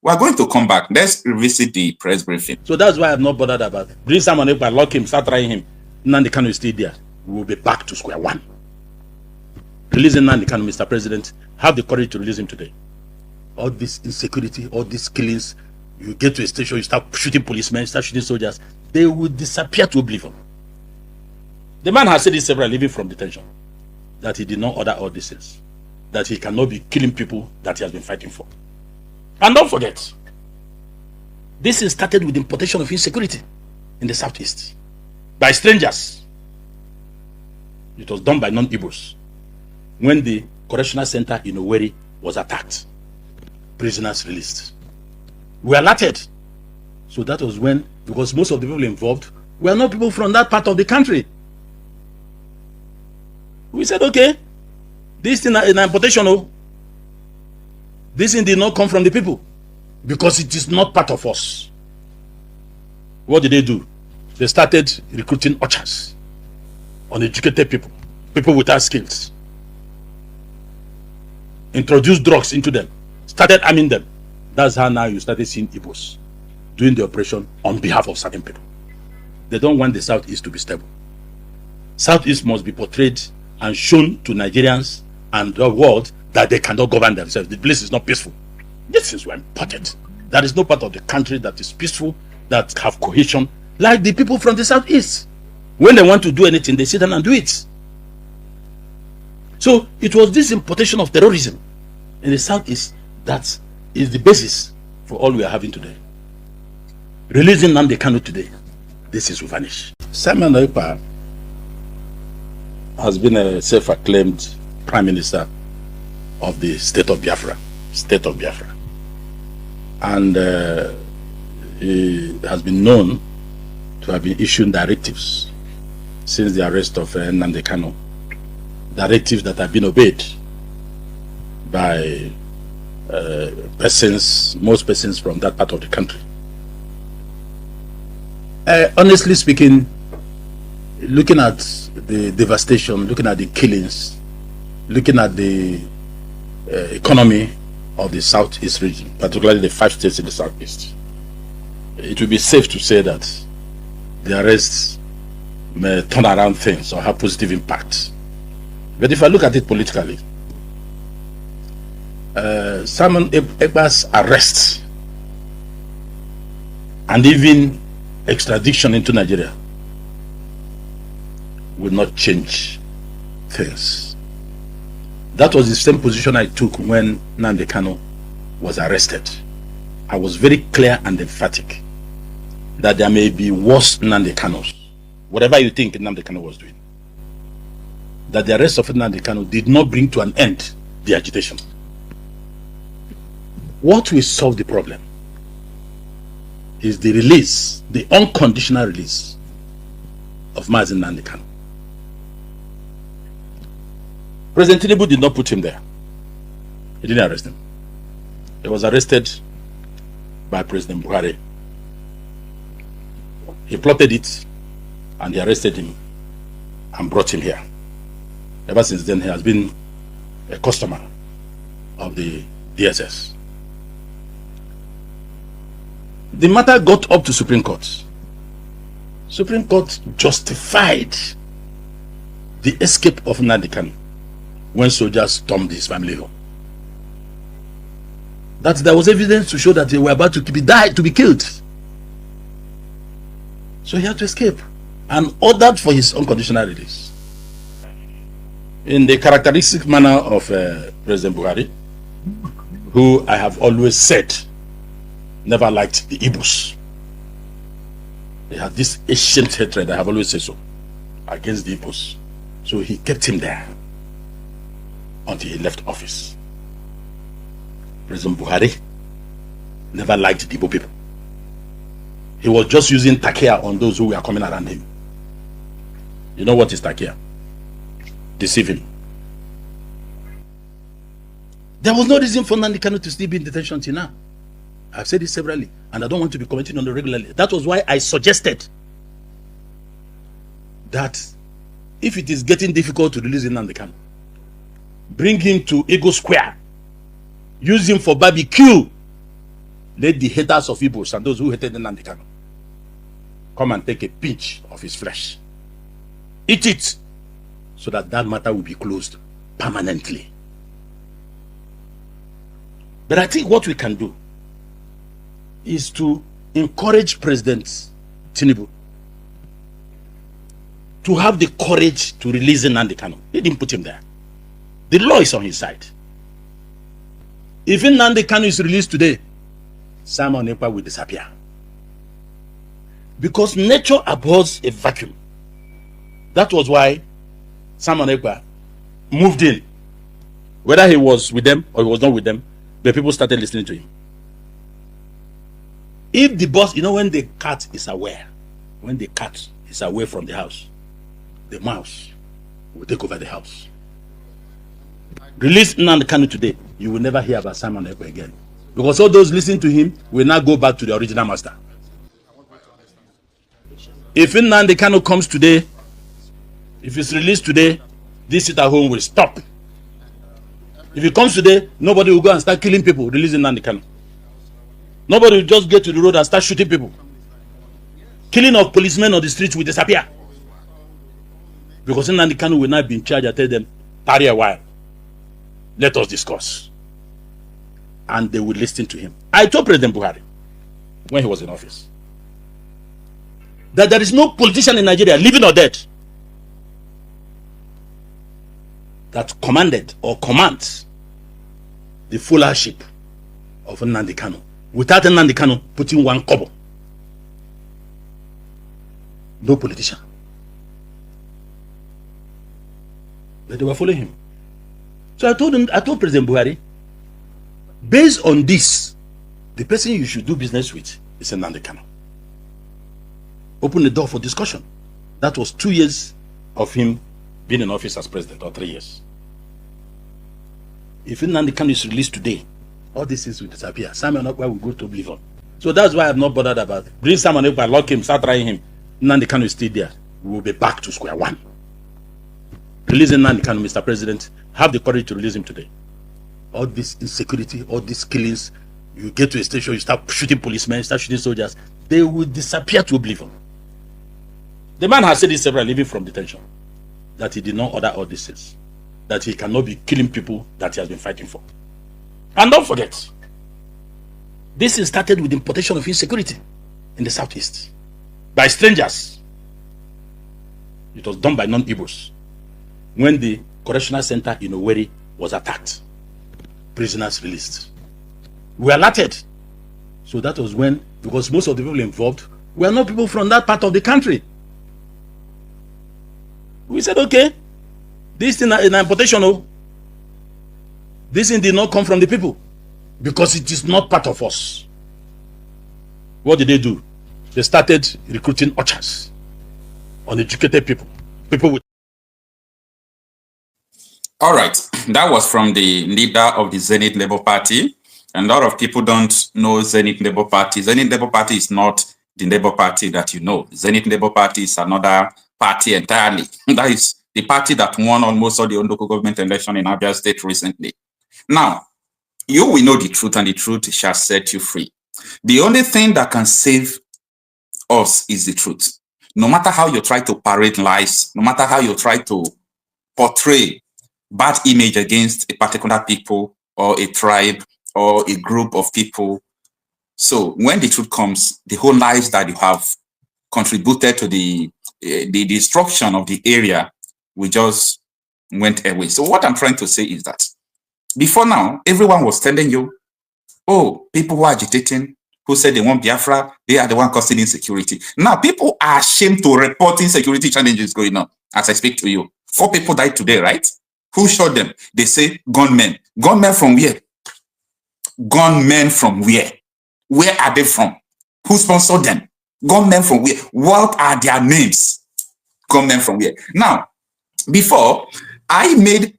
We're going to come back. Let's revisit the press briefing. So that's why I'm not bothered about it. Bring someone Ekpa, lock him, start trying him. Nnamdi Kanu is still there. We will be back to square one. Releasing Nnamdi Kanu, Mr. President, have the courage to release him today. All this insecurity, all these killings, you get to a station, you start shooting policemen, start shooting soldiers, they will disappear to oblivion. The man has said this several living from detention, that he did not order all these things, that he cannot be killing people that he has been fighting for. And don't forget, this is started with importation of insecurity in the southeast by strangers. It was done by non-Igbos when the correctional center in Sowore was attacked. Prisoners released. We alerted. So that was when, because most of the people involved were not people from that part of the country. We said, okay, this thing is an importation. Oh. This thing did not come from the people because it is not part of us. What did they do? They started recruiting ushers, uneducated people, people without skills. Introduced drugs into them, started arming them. That's how now you started seeing Igbos doing the operation on behalf of certain people. They don't want the Southeast to be stable. Southeast must be portrayed and shown to Nigerians and the world that they cannot govern themselves. The place is not peaceful. This is important. There is no part of the country that is peaceful, that have cohesion, like the people from the Southeast. When they want to do anything, they sit down and do it. So it was this importation of terrorism in the Southeast that is the basis for all we are having today. Releasing Nnamdi Kanu today, this is to vanish. Simon Ekpa has been a self-acclaimed Prime Minister of the state of Biafra. And he has been known to have been issuing directives since the arrest of Nnamdi Kanu. Directives that have been obeyed by most persons from that part of the country. Honestly speaking, looking at the devastation, looking at the killings, looking at the economy of the Southeast region, particularly the 5 states in the Southeast, it would be safe to say that the arrests may turn around things or have positive impact. But if I look at it politically, Simon Ekpa's arrest and even extradition into Nigeria will not change things. That was the same position I took when Nnamdi Kanu was arrested. I was very clear and emphatic that there may be worse Nnamdi Kanus, whatever you think Nnamdi Kanu was doing, that the arrest of Nnamdi Kanu did not bring to an end the agitation. What will solve the problem is the release, the unconditional release of Nnamdi Kanu. President Tinubu did not put him there. He didn't arrest him. He was arrested by President Buhari. He plotted it and he arrested him and brought him here. Ever since then, he has been a customer of the DSS. The matter got up to Supreme Court. Supreme Court justified the escape of Nnamdi Kanu when soldiers stormed his family home. That there was evidence to show that they were about to be killed. So he had to escape and ordered for his unconditional release. In the characteristic manner of President Buhari, who I have always said never liked the Igbos. They had this ancient hatred, I have always said so, against the Igbos. So he kept him there until he left office. President Buhari never liked the Igbo people. He was just using takia on those who were coming around him. You know what is takia? Deceive him. There was no reason for Nnamdi Kanu to still be in detention until now. I've said it severally, and I don't want to be commenting on it regularly. That was why I suggested that if it is getting difficult to release Nnamdi Kanu, bring him to Ego Square, use him for barbecue, let the haters of Igbos and those who hated Nnamdi Kanu come and take a pinch of his flesh. Eat it, so that that matter will be closed permanently. But I think what we can do is to encourage President Tinubu to have the courage to release Nnamdi Kanu. They didn't put him there. The law is on his side. If Nnamdi Kanu is released today, Simon Ekpa will disappear. Because nature abhors a vacuum. That was why Simon Ekpa moved in. Whether he was with them or he was not with them, the people started listening to him. If the boss, you know, when the cat is aware, when the cat is away from the house, the mouse will take over the house. Release Nnamdi Kanu today, you will never hear about Simon Ekpa again. Because all those listening to him will now go back to the original master. If Nnamdi Kanu comes today, if it's released today, this sit at home will stop. If he comes today, nobody will go and start killing people, releasing Nnamdi Kanu. Nobody will just get to the road and start shooting people. Killing of policemen on the streets will disappear. Because Nnamdi Kanu will not be in charge. I tell them, tarry a while. Let us discuss. And they would listen to him. I told President Buhari, when he was in office, that there is no politician in Nigeria, living or dead, that commanded or commands the followership of Nnamdi Kanu without Nnamdi Kanu putting one kobo. No politician. But they were following him. So I told President Buhari, based on this, the person you should do business with is Nnamdi Kanu. Open the door for discussion. That was 2 years of him being in office as president, or 3 years. If Nnamdi Kanu is released today, all these things will disappear. Simon Ekpa will go to oblivion. So that's why I'm not bothered about it. Bring Simon Ekpa, lock him, start trying him. Nnamdi Kanu is still there. We will be back to square one. Releasing Nnamdi Kanu, Mr. President, have the courage to release him today. All this insecurity, all these killings, you get to a station, you start shooting policemen, start shooting soldiers, they will disappear to oblivion. The man has said this several, even from detention, that he did not order all these things, that he cannot be killing people that he has been fighting for. And don't forget, this is started with importation of insecurity in the southeast by strangers. It was done by non-Igbos. When the correctional center in Sowore was attacked, prisoners released. We alerted. So that was when, because most of the people involved were not people from that part of the country. We said, okay, this thing is an importation. Oh, this thing did not come from the people because it is not part of us. What did they do? They started recruiting ushers, uneducated people, people with. All right, that was from the leader of the Zenith Labour Party. And a lot of people don't know Zenith Labour Party. Zenith Labour Party is not the Labour Party that you know. Zenith Labour Party is another party entirely. That is the party that won almost all the local government election in Abia State recently. Now, you will know the truth, and the truth shall set you free. The only thing that can save us is the truth. No matter how you try to parade lies, no matter how you try to portray bad image against a particular people or a tribe or a group of people. So when the truth comes, the whole lies that you have contributed to the destruction of the area, we just went away. So what I'm trying to say is that before now, everyone was telling you, oh, people who are agitating, who said they want Biafra, they are the one causing insecurity. Now people are ashamed to report insecurity challenges going on. As I speak to you, 4 people died today, right? Who shot them? They say gunmen. Gunmen from where? Gunmen from where? Where are they from? Who sponsored them? Gunmen from where? What are their names? Gunmen from where? Now, before, I made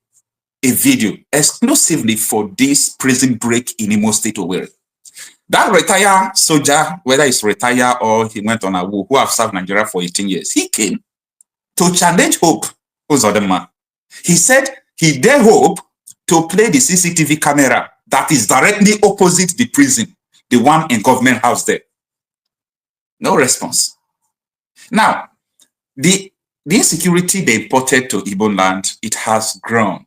a video exclusively for this prison break in Imo State, Owerri. That retired soldier, whether he's retired or he went on a war, who have served Nigeria for 18 years, he came to challenge Hope Uzodinma. He said he dare Hope to play the CCTV camera that is directly opposite the prison. the one in government house there. No response. Now, the insecurity they imported to Igbo land, it has grown.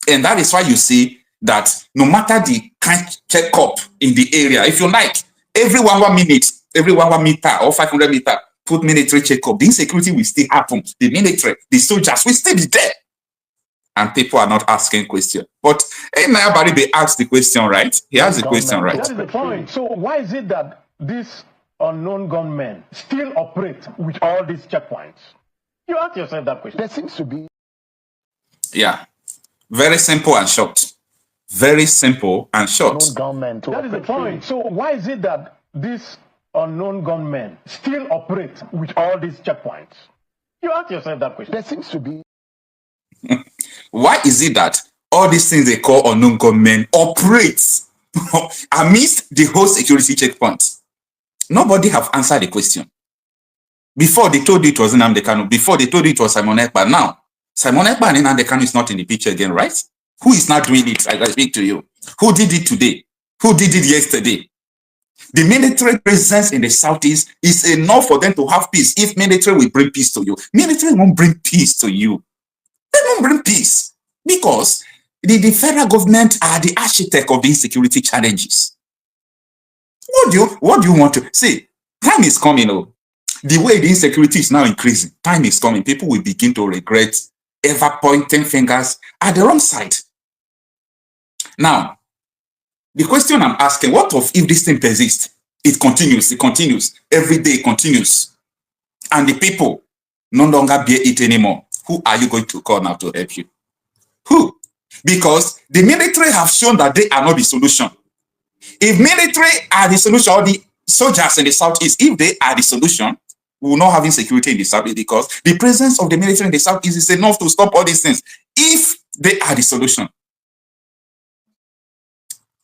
And that is why you see that no matter the kind check-up in the area, if you like, every 1 minute, every 1 meter or 500 meter, put military check-up, the insecurity will still happen. The military, the soldiers will still be there. And people are not asking questions. But everybody, they ask the question, right? He has the question, right? That is the point. So why is it that these unknown gunmen still operate with all these checkpoints? You ask yourself that question. There seems to be. Yeah. Very simple and short. Very simple and short. That is the point. So why is it that these unknown gunmen still operate with all these checkpoints? You ask yourself that question. There seems to be. Why is it that all these things they call unknown gunmen operates amidst the whole security checkpoint? Nobody have answered the question. Before they told you it was Nnamdi Kanu, before they told you it was Simon Ekpa. Now, Simon Ekpa and Nnamdi Kanu is not in the picture again, right? Who is not doing it? I speak to you. Who did it today? Who did it yesterday? The military presence in the southeast is enough for them to have peace. If military will bring peace to you, military won't bring peace to you. They won't bring peace because the federal government are the architect of the insecurity challenges. What do you want to see? Time is coming. Oh, the way the insecurity is now increasing, time is coming. People will begin to regret ever pointing fingers at the wrong side. Now, the question I'm asking, what of if this thing persists? It continues, every day it continues. And the people no longer bear it anymore. Who are you going to call now to help you? Who? Because the military have shown that they are not the solution. If military are the solution, or the soldiers in the southeast, if they are the solution, we will not have insecurity in the southeast because the presence of the military in the southeast is enough to stop all these things. If they are the solution.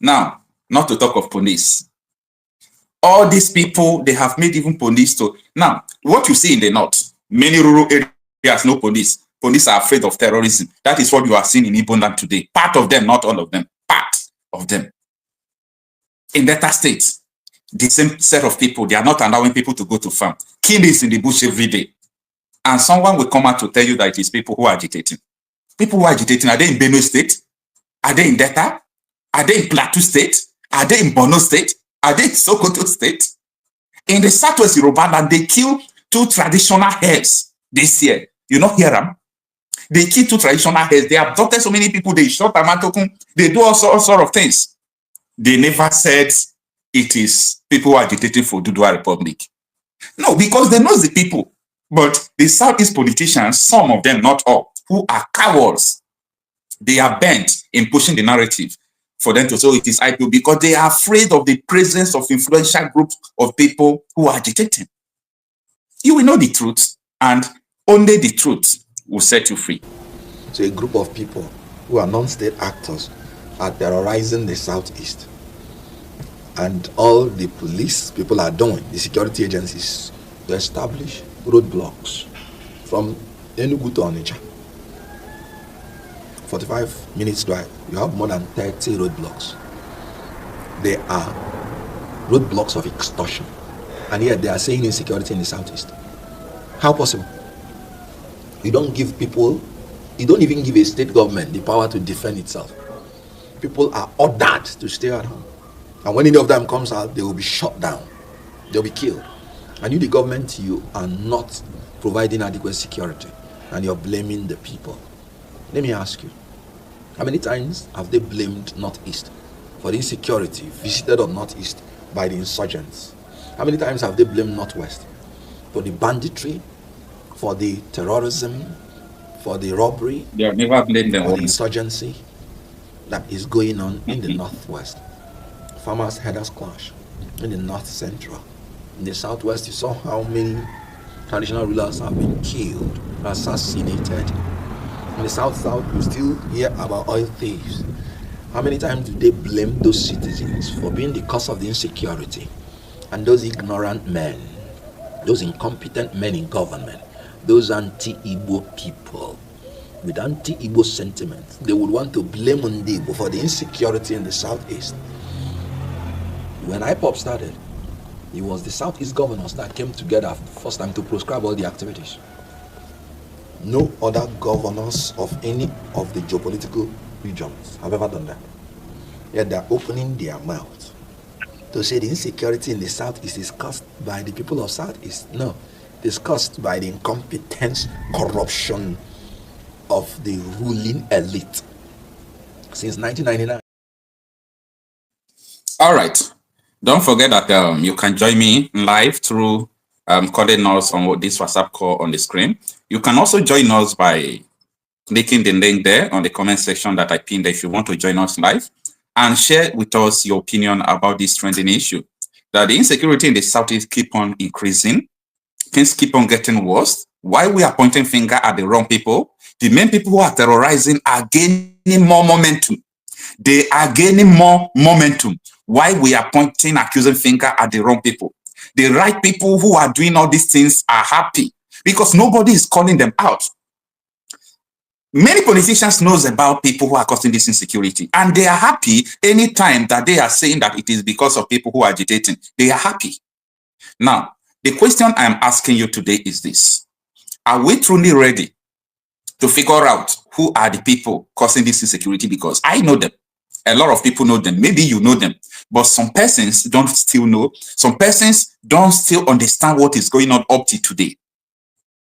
Now, not to talk of police. All these people, they have made even police to... Now, what you see in the north, many rural areas, no police. Police are afraid of terrorism. That is what you are seeing in Igbo land today. Part of them, not all of them. Part of them. In Delta State, the same set of people, they are not allowing people to go to farm. Killings in the bush every day. And someone will come out to tell you that it is people who are agitating. People who are agitating, are they in Benue State? Are they in Delta? Are they in Plateau State? Are they in Borno State? Are they in Sokoto State? In the Southwest Yoruba land, they kill 2 traditional heads this year. You not hear them? They kill 2 traditional heads. They abducted so many people. They shot Amatokun. They do all sort of things. They never said it is people who are agitating for Dudua Republic. No, because they know the people. But the Southeast politicians, some of them, not all, who are cowards, they are bent in pushing the narrative for them to say it is IPO because they are afraid of the presence of influential groups of people who are agitating. You will know the truth, and only the truth will set you free. So a group of people who are non-state actors are terrorizing the southeast. And all the police people are doing, the security agencies, to establish roadblocks from Enugu to Onitsha. 45 minutes drive, you have more than 30 roadblocks. They are roadblocks of extortion. And yet they are saying insecurity in the southeast. How possible? You don't give people, you don't even give a state government the power to defend itself. People are ordered to stay at home. And when any of them comes out, they will be shot down. They'll be killed. And you, the government, you are not providing adequate security. And you're blaming the people. Let me ask you, how many times have they blamed Northeast for the insecurity visited on Northeast by the insurgents? How many times have they blamed Northwest for the banditry, for the terrorism, for the robbery? They have never blamed them. For the insurgency that is going on in the Northwest. Farmers' headers clash in the North Central. In the Southwest, you saw how many traditional rulers have been killed, assassinated. In the South, you still hear about oil thieves. How many times do they blame those citizens for being the cause of the insecurity? And those ignorant men, those incompetent men in government, those anti-Igbo people with anti-Igbo sentiments, they would want to blame Igbo for the insecurity in the Southeast. When ipob started, it was the Southeast governors that came together for the first time to prescribe all the activities. No other governors of any of the geopolitical regions have ever done that. Yet they're opening their mouths to say the insecurity in the Southeast is caused by the people of Southeast. No, it's caused by the incompetence, corruption of the ruling elite since 1999. All right. Don't forget that you can join me live through calling us on this WhatsApp call on the screen. You can also join us by clicking the link there on the comment section that I pinned if you want to join us live, and share with us your opinion about this trending issue. That the insecurity in the Southeast keep on increasing, things keep on getting worse. Why we are pointing finger at the wrong people? The main people who are terrorizing are gaining more momentum. They are gaining more momentum. Why we are pointing accusing finger at the wrong people? The right people who are doing all these things are happy because nobody is calling them out. Many politicians knows about people who are causing this insecurity, and they are happy anytime that they are saying that it is because of people who are agitating. They are happy. Now, the question I am asking you today is this. Are we truly ready to figure out who are the people causing this insecurity? Because I know them. A lot of people know them. Maybe you know them. But some persons don't still know. Some persons don't still understand what is going on up to today.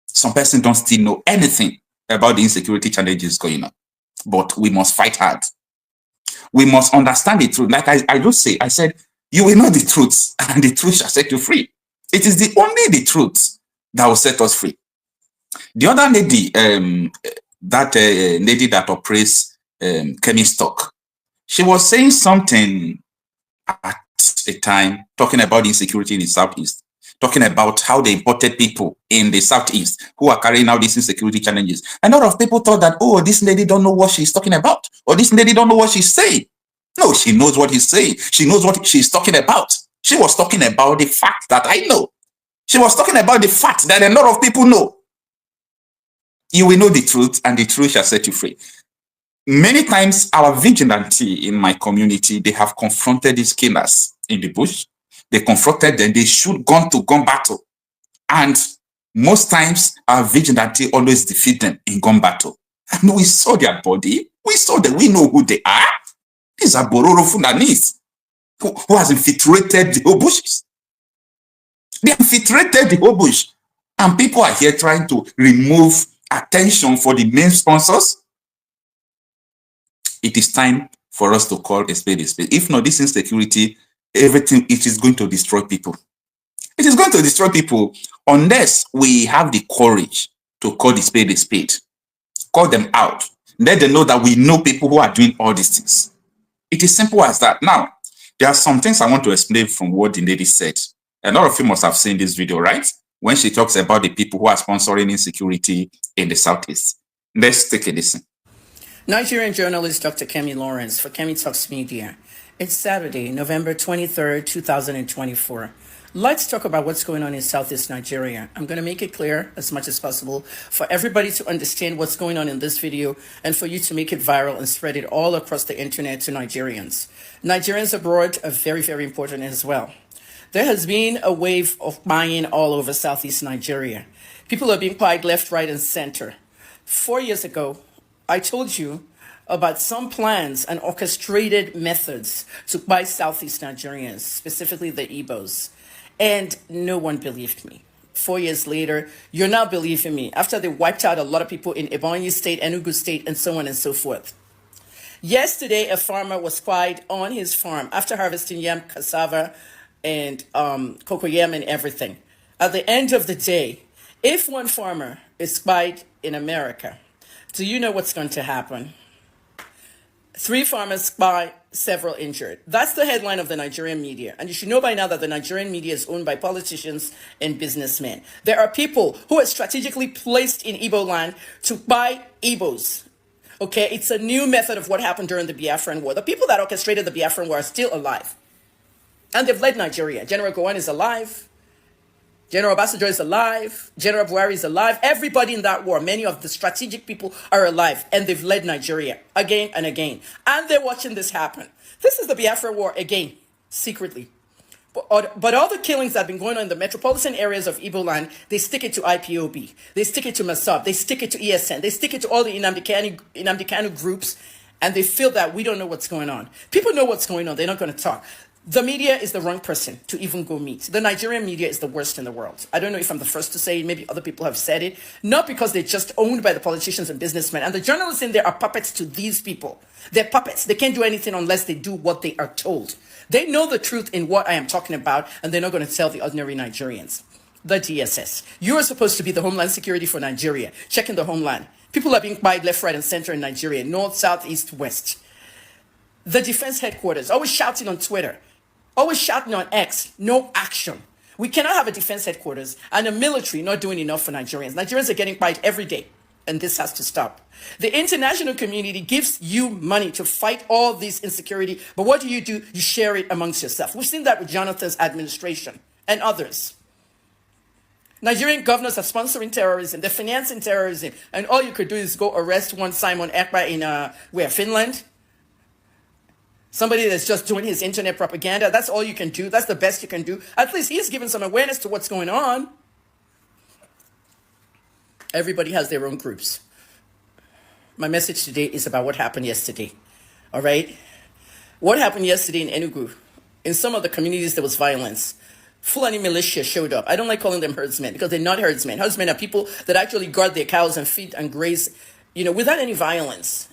Some persons don't still know anything about the insecurity challenges going on. But we must fight hard. We must understand the truth. Like I just say, I said, you will know the truth, and the truth shall set you free. It is only the truth that will set us free. The other lady, lady that operates Kemi stock, she was saying something at a time, talking about the insecurity in the Southeast, talking about how they imported people in the Southeast who are carrying out these insecurity challenges. A lot of people thought that, oh, this lady don't know what she's talking about, or this lady don't know what she's saying. No, she knows what he's saying. She knows what she's talking about. She was talking about the fact that I know. She was talking about the fact that a lot of people know. You will know the truth, and the truth shall set you free. Many times, our vigilante in my community, they have confronted these killers in the bush. They confronted them. They shoot gun to gun battle. And most times, our vigilante always defeat them in gun battle. And we saw their body. We saw them. We know who they are. These are Bororo Fulanese who has infiltrated the whole bushes. They infiltrated the whole bush. And people are here trying to remove attention for the main sponsors. It is time for us to call a spade a spade. If not, this insecurity, everything, it is going to destroy people. It is going to destroy people unless we have the courage to call the spade a spade. Call them out. Let them know that we know people who are doing all these things. It is simple as that. Now, there are some things I want to explain from what the lady said. A lot of you must have seen this video, right? When she talks about the people who are sponsoring insecurity in the Southeast. Let's take a listen. Nigerian journalist Dr. Kemi Lawrence for Kemi Talks Media. It's Saturday, November 23rd, 2024. Let's talk about what's going on in Southeast Nigeria. I'm going to make it clear as much as possible for everybody to understand what's going on in this video and for you to make it viral and spread it all across the internet to Nigerians. Nigerians abroad are very, very important as well. There has been a wave of buying all over Southeast Nigeria. People are being quiet left, right, and center. 4 years ago, I told you about some plans and orchestrated methods to buy Southeast Nigerians, specifically the Igbos, and no one believed me. 4 years later, you're now believing me after they wiped out a lot of people in Ebonyi State, Enugu State, and so on and so forth. Yesterday, a farmer was spied on his farm after harvesting yam, cassava, and cocoyam and everything. At the end of the day, if one farmer is spied in America, do you know what's going to happen? 3 farmers spied, several injured. That's the headline of the Nigerian media. And you should know by now that the Nigerian media is owned by politicians and businessmen. There are people who are strategically placed in Igbo land to buy Igbos. Okay, it's a new method of what happened during the Biafran War. The people that orchestrated the Biafran War are still alive. And they've led Nigeria. General Gowon is alive. General Obasanjo is alive. General Buhari is alive. Everybody in that war, many of the strategic people are alive. And they've led Nigeria again and again. And they're watching this happen. This is the Biafra War again, secretly. But all the killings that have been going on in the metropolitan areas of Igbo land, they stick it to IPOB. They stick it to Masab. They stick it to ESN. They stick it to all the Nnamdi Kanu groups, and they feel that we don't know what's going on. People know what's going on. They're not going to talk. The media is the wrong person to even go meet. The Nigerian media is the worst in the world. I don't know if I'm the first to say it. Maybe other people have said it. Not because they're just owned by the politicians and businessmen. And the journalists in there are puppets to these people. They're puppets. They can't do anything unless they do what they are told. They know the truth in what I am talking about, and they're not going to tell the ordinary Nigerians. The DSS. You are supposed to be the Homeland Security for Nigeria. Checking the homeland. People are being fired left, right, and center in Nigeria. North, south, east, west. The defense headquarters. Always shouting on Twitter. Always shouting on X, no action. We cannot have a defense headquarters and a military not doing enough for Nigerians. Nigerians are getting fired every day, and this has to stop. The international community gives you money to fight all this insecurity, but what do? You share it amongst yourself. We've seen that with Jonathan's administration and others. Nigerian governors are sponsoring terrorism. They're financing terrorism, and all you could do is go arrest one Simon Ekpa in Finland? Somebody that's just doing his internet propaganda. That's all you can do. That's the best you can do. At least he's given some awareness to what's going on. Everybody has their own groups. My message today is about what happened yesterday. All right? What happened yesterday in Enugu? In some of the communities, there was violence. Fulani militia showed up. I don't like calling them herdsmen because they're not herdsmen. Herdsmen are people that actually guard their cows and feed and graze, without any violence.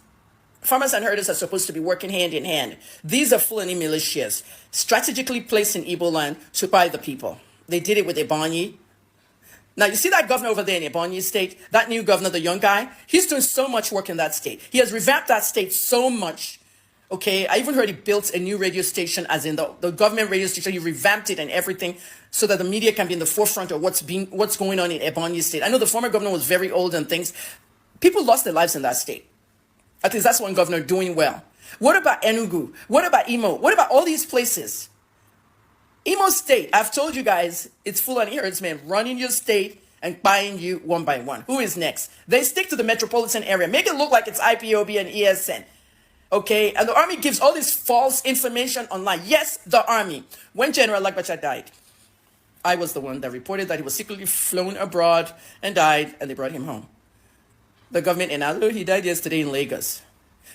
Farmers and herders are supposed to be working hand in hand. These are Fulani militias, strategically placed in Igbo land to buy the people. They did it with Ebonyi. Now, you see that governor over there in Ebonyi state, that new governor, the young guy, he's doing so much work in that state. He has revamped that state so much. Okay, I even heard he built a new radio station, as in the government radio station. He revamped it and everything so that the media can be in the forefront of what's going on in Ebonyi state. I know the former governor was very old and things. People lost their lives in that state. At least that's one governor doing well. What about Enugu? What about Imo? What about all these places? Imo State, I've told you guys, it's Fulani herdsmen running your state and buying you one by one. Who is next? They stick to the metropolitan area. Make it look like it's IPOB and ESN. Okay? And the army gives all this false information online. Yes, the army. When General Lagbacha died, I was the one that reported that he was secretly flown abroad and died, and they brought him home. The government announced, he died yesterday in Lagos.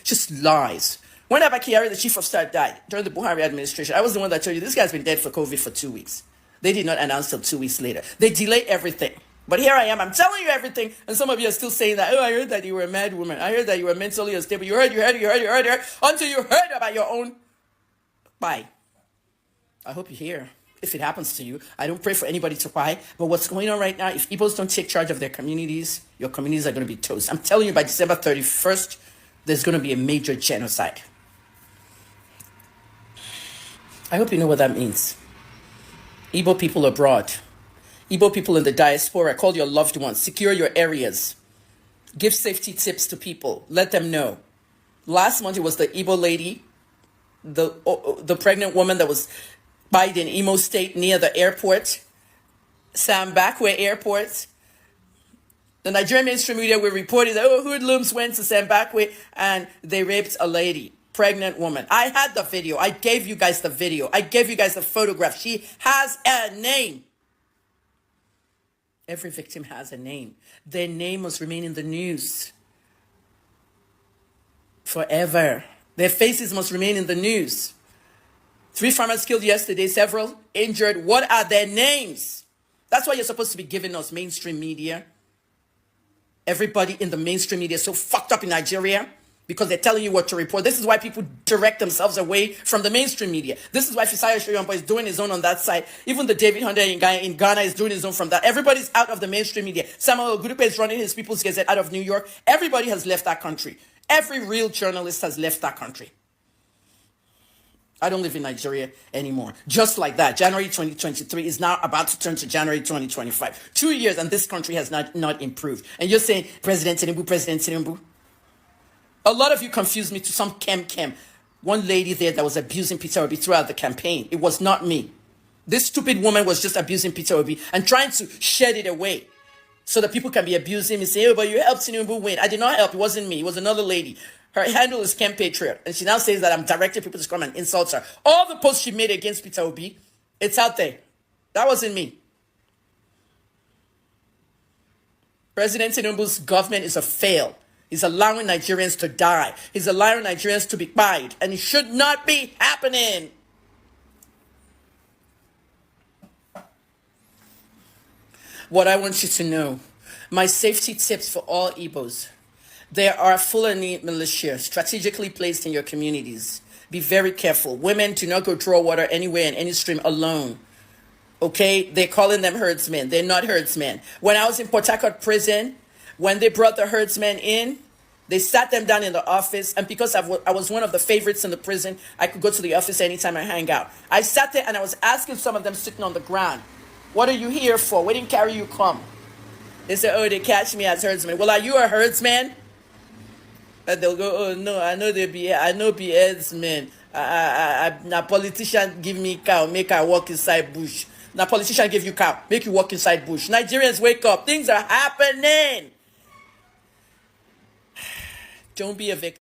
Just lies. When Abakari, the chief of staff, died during the Buhari administration, I was the one that told you this guy's been dead for COVID for 2 weeks. They did not announce till 2 weeks later. They delayed everything. But here I am, I'm telling you everything, and some of you are still saying that, I heard that you were a mad woman. I heard that you were mentally unstable. You heard, until you heard about your own. Bye. I hope you hear. If it happens to you, I don't pray for anybody to cry. But what's going on right now, if Igbos don't take charge of their communities, your communities are going to be toast. I'm telling you, by December 31st, there's going to be a major genocide. I hope you know what that means. Igbo people abroad, Igbo people in the diaspora, call your loved ones, secure your areas, give safety tips to people, let them know. Last month, it was the Igbo lady, the pregnant woman that was died in Imo State near the airport, Sambakwe Airport. The Nigerian mainstream media were reporting that, hoodlums went to Sambakwe and they raped a lady, pregnant woman. I had the video. I gave you guys the video. I gave you guys the photograph. She has a name. Every victim has a name. Their name must remain in the news forever. Their faces must remain in the news. 3 farmers killed yesterday, several injured. What are their names? That's why you're supposed to be giving us mainstream media. Everybody in the mainstream media is so fucked up in Nigeria because they're telling you what to report. This is why people direct themselves away from the mainstream media. This is why Fisayo Shoyombo is doing his own on that side. Even the David Hunter in Ghana is doing his own from that. Everybody's out of the mainstream media. Samuel Ogudupe is running his People's Gazette out of New York. Everybody has left that country. Every real journalist has left that country. I don't live in Nigeria anymore. Just like that, January 2023 is now about to turn to January 2025. 2 years and this country has not improved. And you're saying, President Tinubu. A lot of you confused me to some Kem. One lady there that was abusing Peter Obi throughout the campaign. It was not me. This stupid woman was just abusing Peter Obi and trying to shed it away so that people can be abusing him and say, but you helped Tinubu win. I did not help. It wasn't me. It was another lady. Her handle is Kem Patriot. And she now says that I'm directing people to come and insult her. All the posts she made against Peter Obi, It's out there. That wasn't me. President Tinubu's government is a fail. He's allowing Nigerians to die. He's allowing Nigerians to be buyed. And it should not be happening. What I want you to know, my safety tips for all Igbos. There are Fulani militia strategically placed in your communities. Be very careful. Women do not go draw water anywhere in any stream alone. Okay? They're calling them herdsmen. They're not herdsmen. When I was in Port Harcourt prison, when they brought the herdsmen in, they sat them down in the office, and because I was one of the favorites in the prison, I could go to the office anytime I hang out. I sat there and I was asking some of them sitting on the ground, what are you here for? We didn't carry you come. They said, oh, they catch me as herdsman. Well, are you a herdsman? And they'll go, oh, no, I know be herdsman. Na politician give me cow, make I walk inside bush. Na politician give you cow, make you walk inside bush. Nigerians, wake up. Things are happening. Don't be a victim.